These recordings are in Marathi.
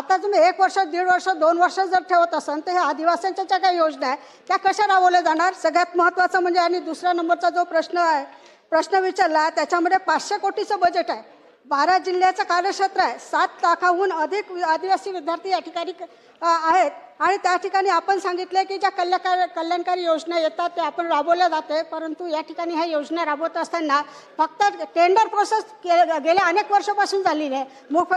आता तुम्ही 1 वर्ष, 1.5 वर्ष, 2 वर्ष जर ठेवत असाल तर हे आदिवासींच्या ज्या काही योजना आहे त्या कशा राबवल्या जाणार? सगळ्यात महत्त्वाचं म्हणजे आणि दुसऱ्या नंबरचा जो प्रश्न विचारला त्याच्यामध्ये 500 कोटीचं बजेट आहे, 12 जिल्ह्याचं कार्यक्षेत्र आहे, 7 लाखाहून अधिक आदिवासी विद्यार्थी या ठिकाणी आहेत आणि त्या ठिकाणी आपण सांगितलं की ज्या कल्याणकारी योजना येतात ते आपण राबवल्या जाते, परंतु या ठिकाणी ह्या योजना राबवत असताना फक्त टेंडर प्रोसेस गेल्या अनेक वर्षापासून झाली नाही.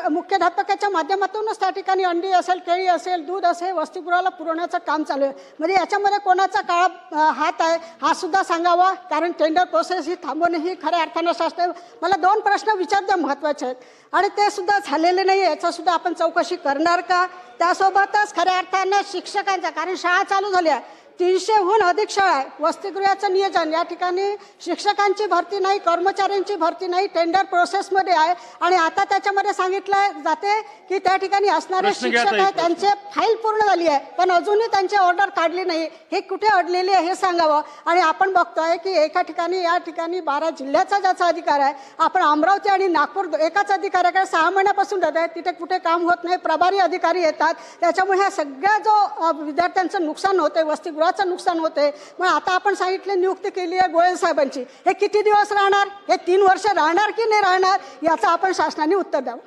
मुख्याध्यापकाच्या माध्यमातूनच त्या ठिकाणी अंडी असेल, केळी असेल, दूध असेल, वसतिगृहाला पुरवण्याचं काम चालू आहे. म्हणजे याच्यामध्ये कोणाचा काळा हात आहे हा सुद्धा सांगावा, कारण टेंडर प्रोसेस ही थांबवणे ही खऱ्या अर्थानं शास्त्र. मला 2 प्रश्न विचारणे महत्त्वाचे आहेत आणि ते सुद्धा झालेले नाही, याचा सुद्धा आपण चौकशी करणार का? त्यासोबतच खऱ्या अर्थानं शिक्षकांचा, कारण शाळा चालू झाल्या, 300हून अधिक शाळा आहे, वसतिगृहाचं नियोजन, या ठिकाणी शिक्षकांची भरती नाही, कर्मचाऱ्यांची भरती नाही, टेंडर प्रोसेसमध्ये आहे आणि आता त्याच्यामध्ये सांगितलं जाते की त्या ठिकाणी असणारे शिक्षक आहेत त्यांचे फाईल पूर्ण झाली आहे पण अजूनही त्यांची ऑर्डर काढली नाही. हे कुठे अडलेली आहे हे सांगावं. आणि आपण बघतोय की एका ठिकाणी या ठिकाणी 12 जिल्ह्याचा ज्याचा अधिकार आहे, आपण अमरावती आणि नागपूर एकाच अधिकाऱ्याकडे 6 महिन्यापासून जात आहे, तिथे कुठे काम होत नाही, प्रभारी अधिकारी येतात, त्याच्यामुळे ह्या सगळ्या जो विद्यार्थ्यांचं नुकसान होते, वसतिगृहाचं नुकसान होते. मग आता आपण सांगितले नियुक्ती केली आहे गोयल साहेबांची, हे किती दिवस राहणार? हे 3 वर्ष राहणार की नाही राहणार? याचं आपण शासनाने उत्तर द्यावं.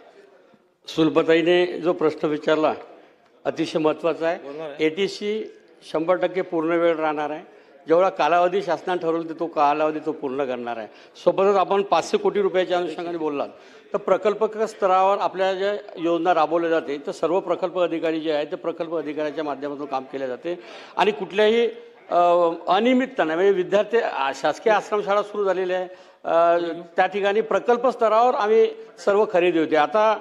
सुलभताईने जो प्रश्न विचारला अतिशय महत्त्वाचा आहे. ATC 100% पूर्ण वेळ राहणार आहे. जेवढा कालावधी शासनाने ठरवला तो कालावधी तो पूर्ण करणार आहे. सोबतच आपण 500 कोटी रुपयाच्या अनुषंगाने बोललात तर प्रकल्प स्तरावर आपल्या ज्या योजना राबवल्या जाते तर सर्व प्रकल्प अधिकारी जे आहेत ते प्रकल्प अधिकाऱ्याच्या माध्यमातून काम केले जाते आणि कुठल्याही अनियमितता म्हणजे विद्यार्थी शासकीय आश्रमशाळा सुरू झालेल्या आहे त्या ठिकाणी प्रकल्प स्तरावर आम्ही सर्व खरेदी होते. आता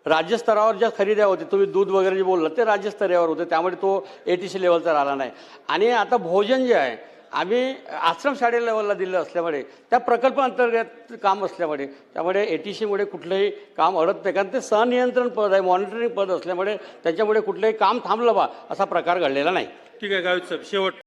राज्य स्तरावर ज्या खरेद्या होते, तुम्ही दूध वगैरे जे बोललात ते राज्य स्तरावर होते, त्यामुळे तो ATC लेवलचा राहिला नाही. आणि आता भोजन जे आहे आम्ही आश्रमशाळे लेवलला दिलं असल्यामुळे त्या प्रकल्प अंतर्गत काम असल्यामुळे त्यामुळे ATCमुळे कुठलंही काम अडत नाही, कारण ते सहनियंत्रण पद आहे, मॉनिटरिंग पद असल्यामुळे त्याच्यामुळे कुठलंही काम थांबलं बा असा प्रकार घडलेला नाही. ठीक आहे गावित साहेब, शेवट